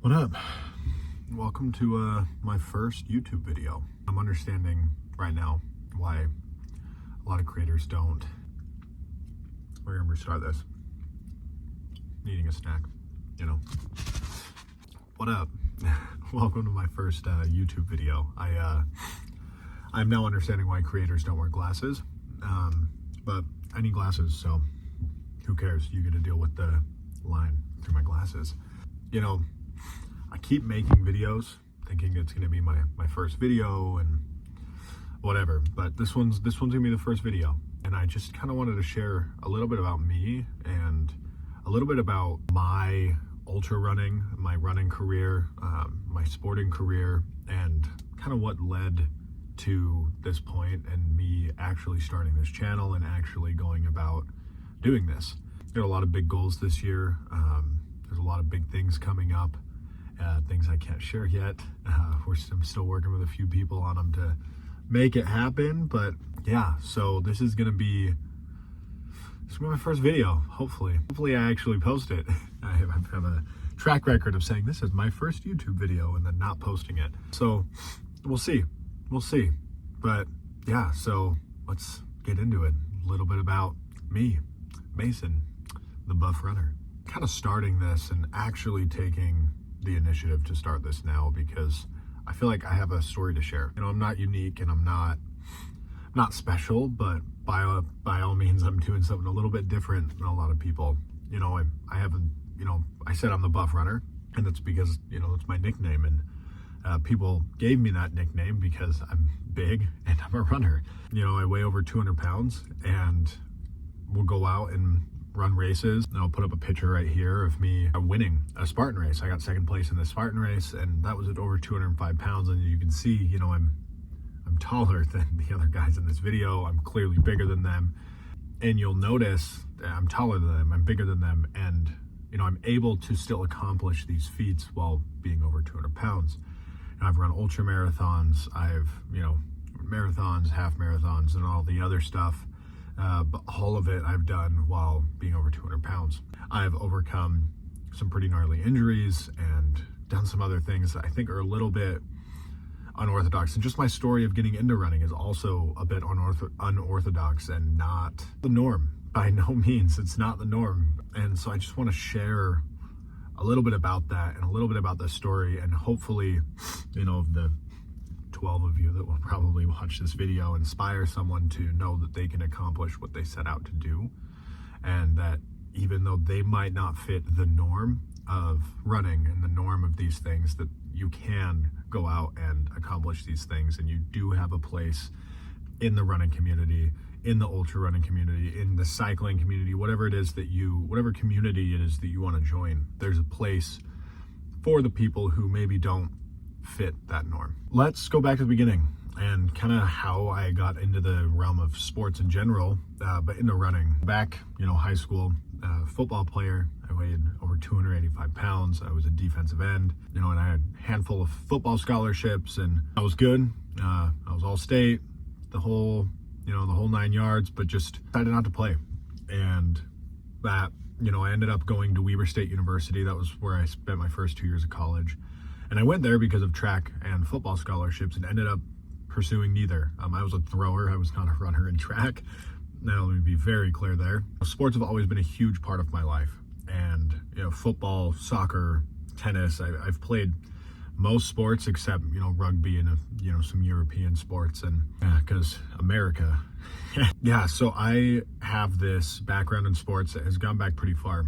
What up? Welcome to my first YouTube video. I'm understanding right now why a lot of creators don't. We're gonna restart this. Needing a snack, you know. What up? Welcome to my first YouTube video. I'm now understanding why creators don't wear glasses, but I need glasses, so who cares? You get to deal with the line through my glasses. You know, I keep making videos thinking it's gonna be my first video and whatever, but this one's gonna be the first video. And I just kind of wanted to share a little bit about me and a little bit about my ultra running, my running career, my sporting career, and kind of what led to this point and me actually starting this channel and actually going about doing this. There are a lot of big goals this year. There's a lot of big things coming up. Things I can't share yet. I'm still working with a few people on them to make it happen, but yeah, so this is gonna be my first video. Hopefully I actually post it. I have a track record of saying this is my first YouTube video and then not posting it, so we'll see, but yeah, so let's get into it. A little bit about me, Mason, the buff runner. Kind of starting this and actually taking the initiative to start this now because I feel like I have a story to share. You know, I'm not unique and I'm not special, but by all means, I'm doing something a little bit different than a lot of people. You know, I haven't, you know, I said I'm the buff runner, and that's because, you know, it's my nickname, and people gave me that nickname because I'm big and I'm a runner. You know, I weigh over 200 pounds and we'll go out and run races. And I'll put up a picture right here of me winning a Spartan race. I got second place in the Spartan race, and that was at over 205 pounds. And you can see, you know, I'm taller than the other guys in this video. I'm clearly bigger than them. And you'll notice I'm taller than them, I'm bigger than them. And, you know, I'm able to still accomplish these feats while being over 200 pounds. And I've run ultra marathons. I've, you know, marathons, half marathons, and all the other stuff. But all of it I've done while being over 200 pounds. I've overcome some pretty gnarly injuries and done some other things that I think are a little bit unorthodox. And just my story of getting into running is also a bit unorthodox and not the norm. By no means, it's not the norm. And so I just want to share a little bit about that and a little bit about this story, and hopefully, you know, the 12 of you that will probably watch this video inspire someone to know that they can accomplish what they set out to do, and that even though they might not fit the norm of running and the norm of these things, that you can go out and accomplish these things, and you do have a place in the running community, in the ultra running community, in the cycling community, whatever community it is that you want to join. There's a place for the people who maybe don't fit that norm. Let's go back to the beginning and kind of how I got into the realm of sports in general, but into running. Back, you know, high school, football player. I weighed over 285 pounds. I was a defensive end, you know, and I had a handful of football scholarships, and I was good. I was all state, the whole 9 yards, but just decided not to play. And that, you know, I ended up going to Weber State University. That was where I spent my first 2 years of college. And I went there because of track and football scholarships and ended up pursuing neither. I was a thrower. I was not a runner in track. Now, let me be very clear there. Sports have always been a huge part of my life. And, you know, football, soccer, tennis, I've played most sports except, you know, rugby and, you know, some European sports, and because America. Yeah, so I have this background in sports that has gone back pretty far.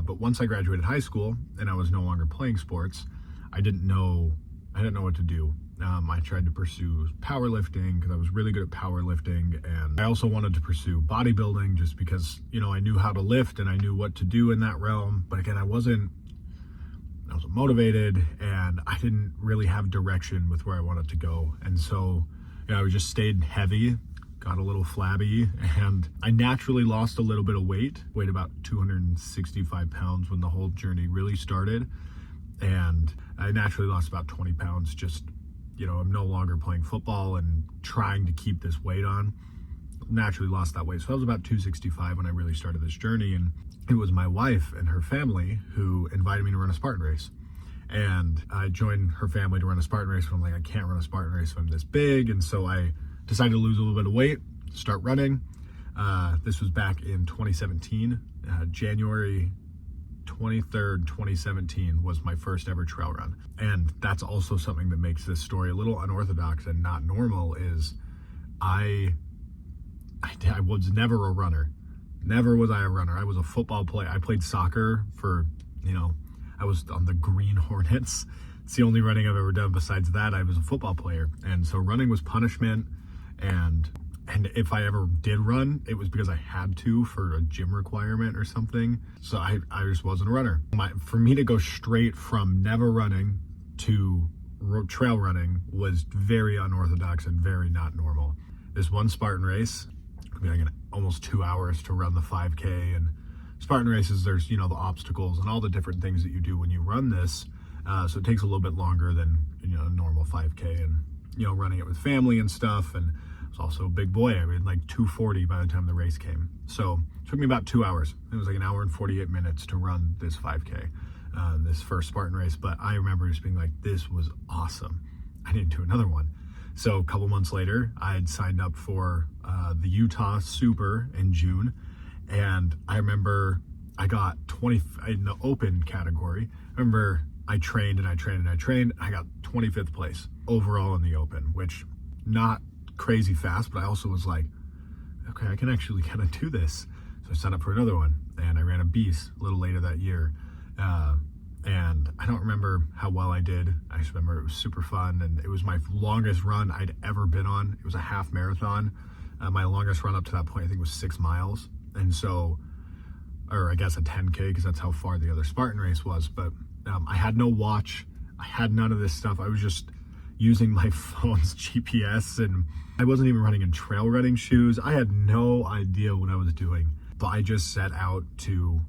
But once I graduated high school and I was no longer playing sports, I didn't know what to do. I tried to pursue powerlifting because I was really good at powerlifting, and I also wanted to pursue bodybuilding just because, you know, I knew how to lift and I knew what to do in that realm. But again, I wasn't motivated, and I didn't really have direction with where I wanted to go. And so, you know, I just stayed heavy, got a little flabby, and I naturally lost a little bit of weight. Weighed about 265 pounds when the whole journey really started. And I naturally lost about 20 pounds. Just, you know, I'm no longer playing football and trying to keep this weight on. Naturally lost that weight. So I was about 265 when I really started this journey. And it was my wife and her family who invited me to run a Spartan race. And I joined her family to run a Spartan race, but I'm like, I can't run a Spartan race if I'm this big. And so I decided to lose a little bit of weight, start running. This was back in 2017, January 23rd, 2017 was my first ever trail run. And that's also something that makes this story a little unorthodox and not normal is I was never a runner. Never was I a runner. I was a football player. I played soccer for, I was on the Green Hornets. It's the only running I've ever done. Besides that, I was a football player. And so running was punishment. And if I ever did run, it was because I had to for a gym requirement or something. So I just wasn't a runner. For me to go straight from never running to trail running was very unorthodox and very not normal. This one Spartan race, like almost 2 hours to run the 5K. And Spartan races, there's, the obstacles and all the different things that you do when you run this. So it takes a little bit longer than, a normal 5K and, running it with family and stuff. And I was also a big boy. I made like 240 by the time the race came. So it took me about 2 hours. It was like an hour and 48 minutes to run this 5K, this first Spartan race. But I remember just being like, this was awesome. I need to do another one. So a couple months later, I had signed up for the Utah Super in June. And I remember I got 20 in the open category. I remember I trained and I trained and I trained. I got 25th place overall in the open, which not crazy fast, but I also was like, okay, I can actually kind of do this. So I signed up for another one and I ran a beast a little later that year. And I don't remember how well I did. I just remember it was super fun and it was my longest run I'd ever been on. It was a half marathon. My longest run up to that point, I think, was 6 miles. And so, or I guess a 10K because that's how far the other Spartan race was. But I had no watch. I had none of this stuff. I was just using my phone's GPS and I wasn't even running in trail running shoes. I had no idea what I was doing, but I just set out to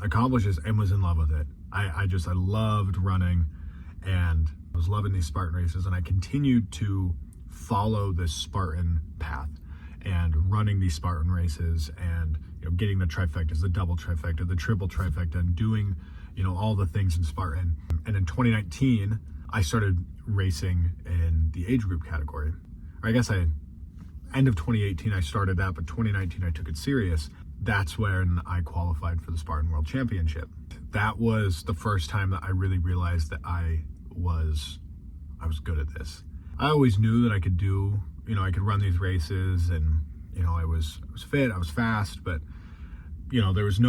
accomplish this and was in love with it. I loved running and I was loving these Spartan races and I continued to follow this Spartan path and running these Spartan races and getting the trifectas, the double trifecta, the triple trifecta, and doing all the things in Spartan. And in 2019 I started racing in the age group category. Or I guess end of 2018 I started that, but 2019 I took it serious. That's when I qualified for the Spartan World Championship. That was the first time that I really realized that I was good at this. I always knew that I could do, I could run these races and, I was fit, I was fast, but, there was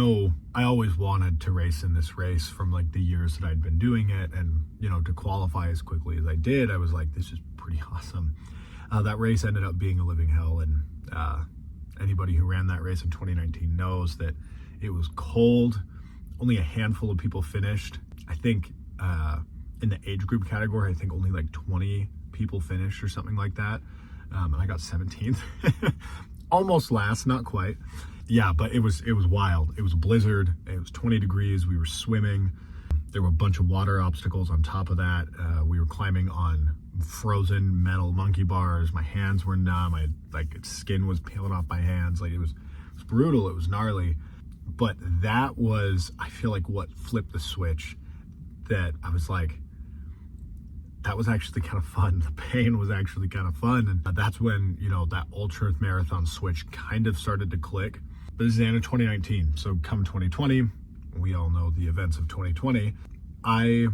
I always wanted to race in this race from like the years that I'd been doing it and, to qualify as quickly as I did, I was like, this is pretty awesome. That race ended up being a living hell and, anybody who ran that race in 2019 knows that it was cold. Only a handful of people finished. I think in the age group category, I think only like 20 people finished or something like that. And I got 17th. Almost last, not quite. Yeah, but it was wild. It was a blizzard. It was 20 degrees. We were swimming. There were a bunch of water obstacles on top of that. We were climbing on frozen metal monkey bars. My hands were numb. Skin was peeling off my hands. It was brutal. It was gnarly. But that was, I feel like, what flipped the switch that I was like, that was actually kind of fun. The pain was actually kind of fun. And that's when, that ultra marathon switch kind of started to click. But this is the end of 2019. So come 2020, we all know the events of 2020. My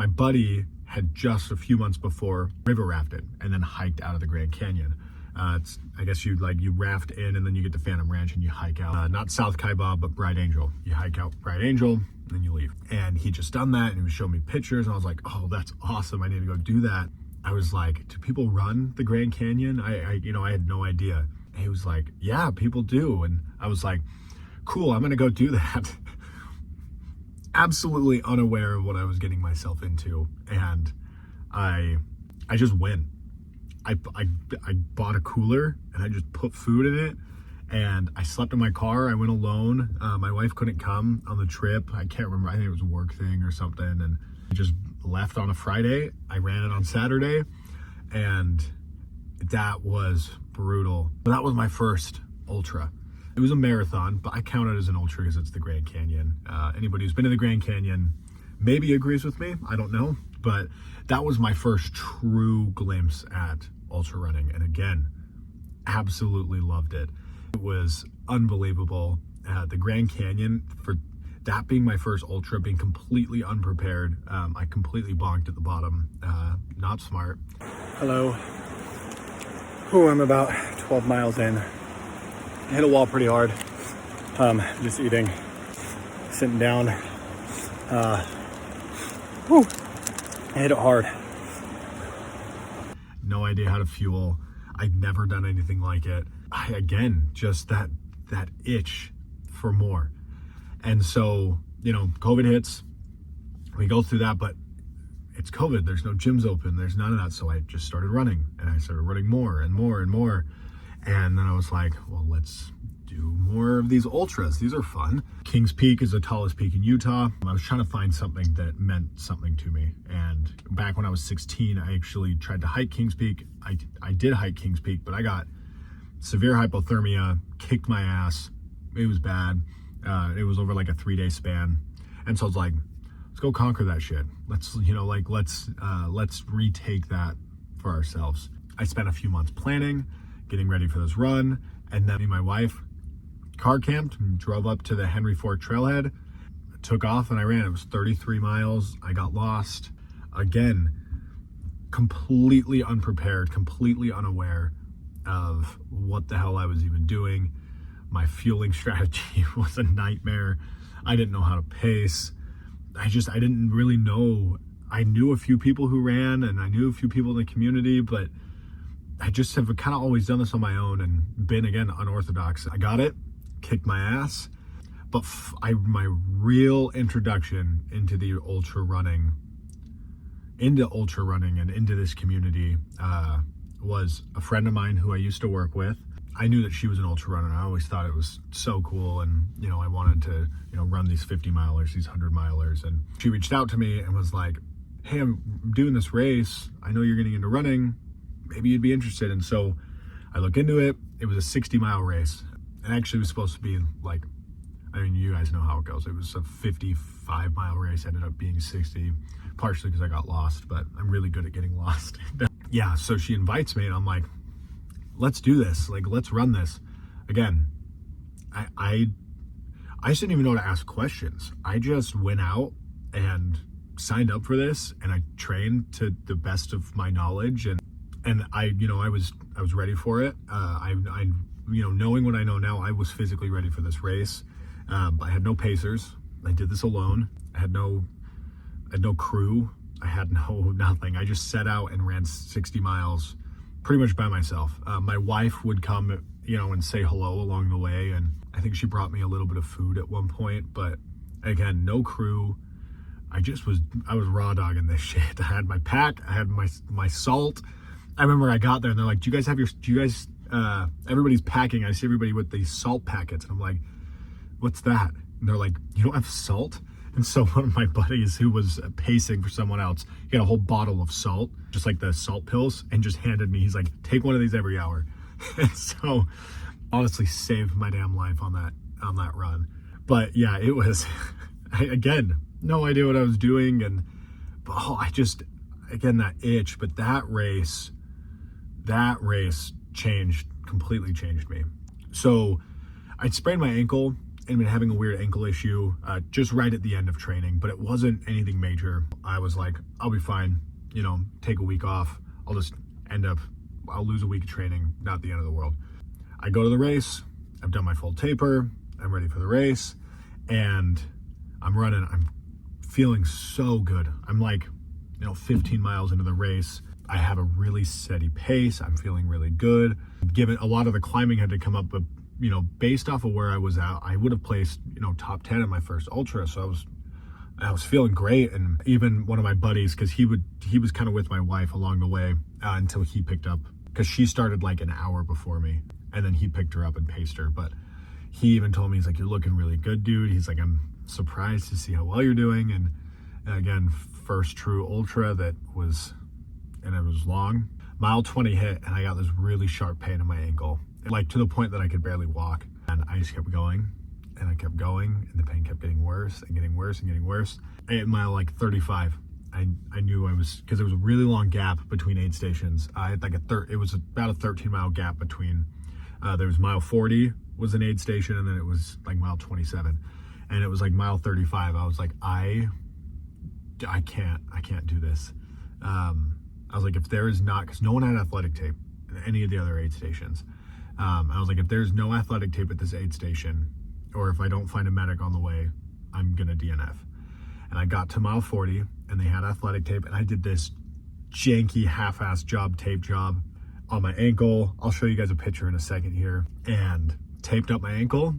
buddy had just a few months before river rafted and then hiked out of the Grand Canyon. I guess you raft in and then you get to Phantom Ranch and you hike out, not South Kaibah, but Bright Angel. You hike out Bright Angel and then you leave. And he just done that and he was showing me pictures and I was like, oh, that's awesome. I need to go do that. I was like, do people run the Grand Canyon? I had no idea. And he was like, yeah, people do. And I was like, cool, I'm going to go do that. Absolutely unaware of what I was getting myself into. And I just went. I bought a cooler and I just put food in it and I slept in my car. I went alone. My wife couldn't come on the trip. I can't remember. I think it was a work thing or something. And I just left on a Friday. I ran it on Saturday and that was brutal. But that was my first ultra. It was a marathon, but I count it as an ultra because it's the Grand Canyon. Anybody who's been to the Grand Canyon maybe agrees with me. I don't know. But that was my first true glimpse at ultra running. And again, absolutely loved it. It was unbelievable. The Grand Canyon, for that being my first ultra, being completely unprepared, I completely bonked at the bottom. Not smart. Hello. I'm about 12 miles in. I hit a wall pretty hard. Just eating, sitting down. I hit it hard. No idea how to fuel. I'd never done anything like it. Again, just that itch for more. And so, COVID hits, we go through that, but it's COVID. There's no gyms open. There's none of that. So I just started running, and I started running more and more and more. And then I was like, well, let's do more of these ultras. These are fun. Kings Peak is the tallest peak in Utah. I was trying to find something that meant something to me. And back when I was 16, I actually tried to hike Kings Peak. I did hike Kings Peak, but I got severe hypothermia, kicked my ass. It was bad. It was over like a 3-day span. And so I was like, let's go conquer that shit. Let's retake that for ourselves. I spent a few months planning, getting ready for this run. And then me and my wife car camped and drove up to the Henry Ford trailhead, took off, and I ran. It was 33 miles. I got lost. Again, completely unprepared, completely unaware of what the hell I was even doing. My fueling strategy was a nightmare. I didn't know how to pace. I didn't really know. I knew a few people who ran, and I knew a few people in the community, but I just have kind of always done this on my own and been, again, unorthodox. I got it, kicked my ass, but my real introduction into ultra running and into this community was a friend of mine who I used to work with. I knew that she was an ultra runner. I always thought it was so cool, and I wanted to run these 50 milers, these 100 milers. And she reached out to me and was like, hey, I'm doing this race. I know you're getting into running. Maybe you'd be interested. And so I look into it. It was a 60-mile race. It actually was supposed to be like, you guys know how it goes. It was a 55-mile race, ended up being 60, partially because I got lost, but I'm really good at getting lost. Yeah, so she invites me, and I'm like, let's do this. Like, let's run this. Again, I just didn't even know how to ask questions. I just went out and signed up for this, and I trained to the best of my knowledge, and I was ready for it. I knowing what I know now, I was physically ready for this race. I had no pacers. I did this alone. I had no crew. I had nothing. I just set out and ran 60 miles pretty much by myself. My wife would come, and say hello along the way. And I think she brought me a little bit of food at one point, but again, no crew. I was raw dogging this shit. I had my pack. I had my salt. I remember I got there and they're like, everybody's packing. I see everybody with these salt packets. And I'm like, what's that? And they're like, you don't have salt? And so one of my buddies who was pacing for someone else, he got a whole bottle of salt, just like the salt pills, and just handed me. He's like, take one of these every hour. And so honestly saved my damn life on that run. But yeah, it was, again, no idea what I was doing. And again, that itch, but that race completely changed me. So I'd sprained my ankle and been having a weird ankle issue just right at the end of training, but it wasn't anything major. I was like, I'll be fine, take a week off. I'll lose a week of training, not the end of the world. I go to the race. I've done my full taper. I'm ready for the race, and I'm running. I'm feeling so good. I'm like, 15 miles into the race. I have a really steady pace. I'm feeling really good. Given a lot of the climbing had to come up, but based off of where I was at, I would have placed, top 10 in my first ultra. So I was feeling great. And even one of my buddies, because he was kind of with my wife along the way until he picked up, because she started like an hour before me, and then he picked her up and paced her. But he even told me, he's like, you're looking really good, dude. He's like, I'm surprised to see how well you're doing. And again, first true ultra and it was long. Mile 20 hit, and I got this really sharp pain in my ankle, like to the point that I could barely walk. And I just kept going And I kept going, and the pain kept getting worse and getting worse and getting worse. At mile like 35, I knew I was, because there was a really long gap between aid stations. I had like it was about a 13-mile gap between, there was mile 40 was an aid station, and then it was like mile 27. And it was like mile 35. I was like, I can't do this. I was like, if there is not, because no one had athletic tape at any of the other aid stations. I was like, if there's no athletic tape at this aid station, or if I don't find a medic on the way, I'm gonna DNF. And I got to mile 40 and they had athletic tape, and I did this janky half-ass tape job on my ankle. I'll show you guys a picture in a second here, and taped up my ankle,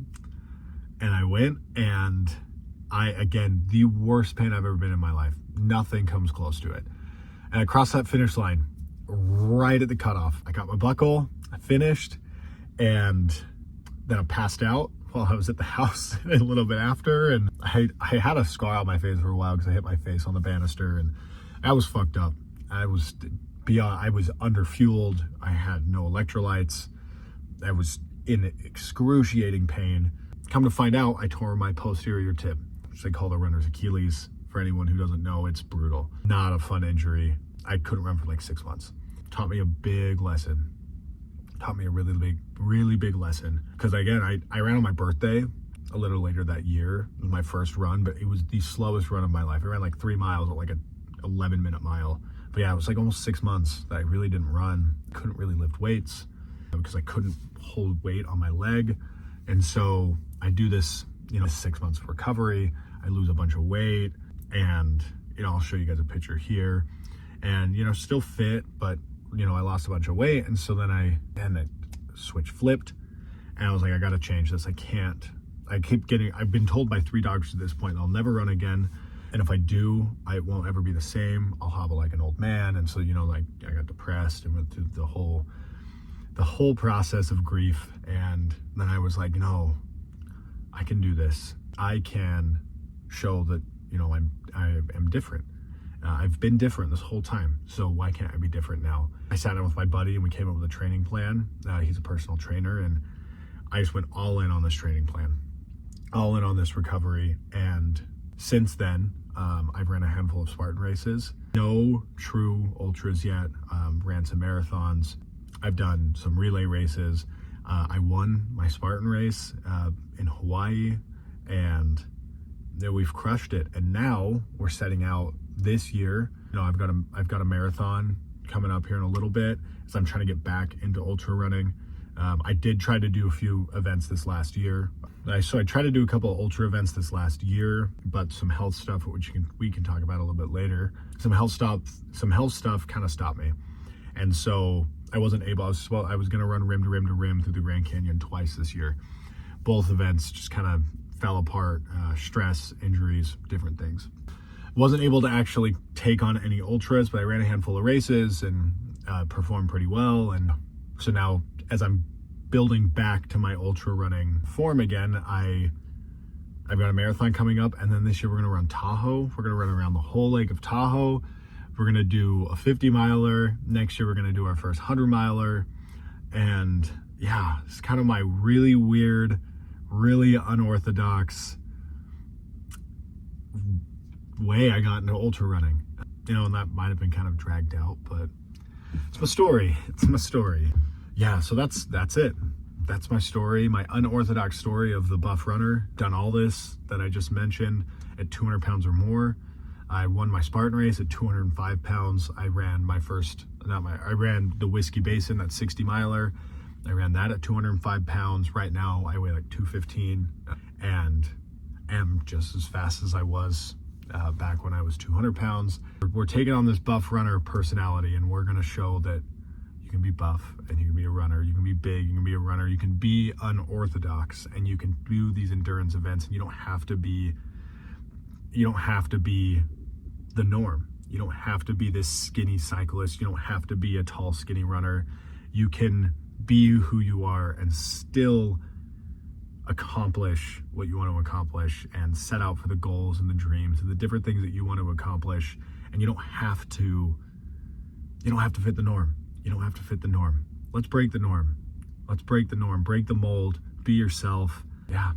and I went, and again, the worst pain I've ever been in my life. Nothing comes close to it. And I crossed that finish line right at the cutoff. I got my buckle, I finished, and then I passed out while I was at the house a little bit after, and I had a scar on my face for a while because I hit my face on the banister, and I was fucked up. I was underfueled. I had no electrolytes. I was in excruciating pain. Come to find out, I tore my posterior tib, which they call the runner's Achilles. For anyone who doesn't know, it's brutal. Not a fun injury. I couldn't run for like 6 months. Taught me a big lesson. Taught me a really big lesson. Because again, I ran on my birthday a little later that year. It was my first run, but it was the slowest run of my life. I ran like 3 miles at like an 11-minute mile. But yeah, it was like almost 6 months that I really didn't run. Couldn't really lift weights because I couldn't hold weight on my leg. And so I do this, 6 months of recovery. I lose a bunch of weight, and, I'll show you guys a picture here. And, still fit, but, I lost a bunch of weight. And so then the switch flipped, and I was like, I got to change this. I've been told by 3 doctors at this point, I'll never run again. And if I do, I won't ever be the same. I'll hobble like an old man. And so, I got depressed and went through the whole process of grief. And then I was like, no, I can do this. I can show that, I am different. I've been different this whole time. So why can't I be different now? I sat down with my buddy and we came up with a training plan. He's a personal trainer, and I just went all in on this training plan, all in on this recovery. And since then, I've ran a handful of Spartan races, no true ultras yet, ran some marathons. I've done some relay races. I won my Spartan race in Hawaii, and we've crushed it. And now we're setting out this year. I've got a marathon coming up here in a little bit, so I'm trying to get back into ultra running. I did try to do a few events this last year. So I tried to do a couple of ultra events this last year, but some health stuff, which we can talk about a little bit later. Some health stuff kind of stopped me, and so I wasn't able. I was going to run rim to rim to rim through the Grand Canyon twice this year. Both events just kind of fell apart. Stress, injuries, different things. Wasn't able to actually take on any ultras, but I ran a handful of races and performed pretty well. And so now, as I'm building back to my ultra running form again, I've got a marathon coming up, and then this year we're going to run Tahoe. We're going to run around the whole lake of Tahoe. We're going to do a 50-miler. Next year we're going to do our first 100-miler. And yeah, it's kind of my really weird, really unorthodox way I got into ultra running. And that might have been kind of dragged out, but it's my story. Yeah, so that's it. That's my story, my unorthodox story of the buff runner. Done all this that I just mentioned at 200 pounds or more. I won my Spartan race at 205 pounds. I ran I ran the Whiskey Basin, that 60-miler. I ran that at 205 pounds. Right now, I weigh like 215 and am just as fast as I was back when I was 200 pounds. We're taking on this buff runner personality, and we're going to show that you can be buff and you can be a runner. You can be big, you can be a runner. You can be unorthodox, and you can do these endurance events, and you don't have to be the norm. You don't have to be this skinny cyclist. You don't have to be a tall, skinny runner. You can be who you are and still accomplish what you want to accomplish and set out for the goals and the dreams and the different things that you want to accomplish. And you don't have to fit the norm. You don't have to fit the norm. Let's break the norm. Break the mold, be yourself. Yeah.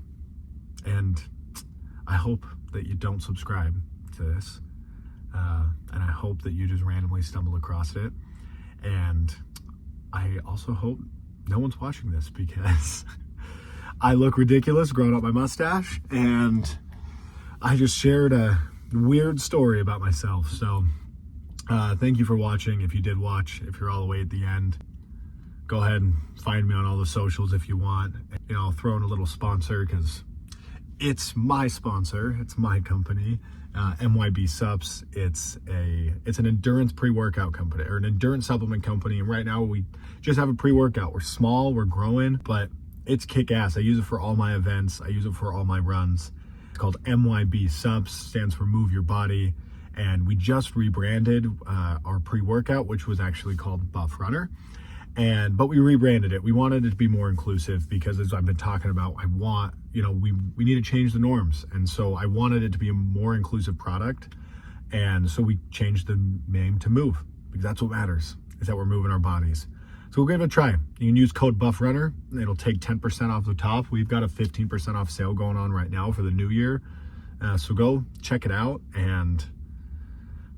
And I hope that you don't subscribe to this. And I hope that you just randomly stumble across it. And I also hope no one's watching this, because I look ridiculous growing up my mustache, and I just shared a weird story about myself. So thank you for watching. If you did watch, if you're all the way at the end, go ahead and find me on all the socials if you want. You know, I'll throw in a little sponsor, because it's my sponsor. It's my company, MYB Sups. It's an endurance pre-workout company, or an endurance supplement company. And right now we just have a pre-workout. We're small, we're growing, but it's kick-ass. I use it for all my events. I use it for all my runs. It's called MYB Sups, stands for Move Your Body. And we just rebranded our pre-workout, which was actually called Buff Runner. But we rebranded it. We wanted it to be more inclusive, because as I've been talking about, I want, we need to change the norms. And so I wanted it to be a more inclusive product. And so we changed the name to Move, because that's what matters, is that we're moving our bodies. So we'll give it a try. You can use code BuffRunner. It'll take 10% off the top. We've got a 15% off sale going on right now for the new year. So go check it out and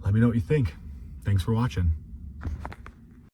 let me know what you think. Thanks for watching.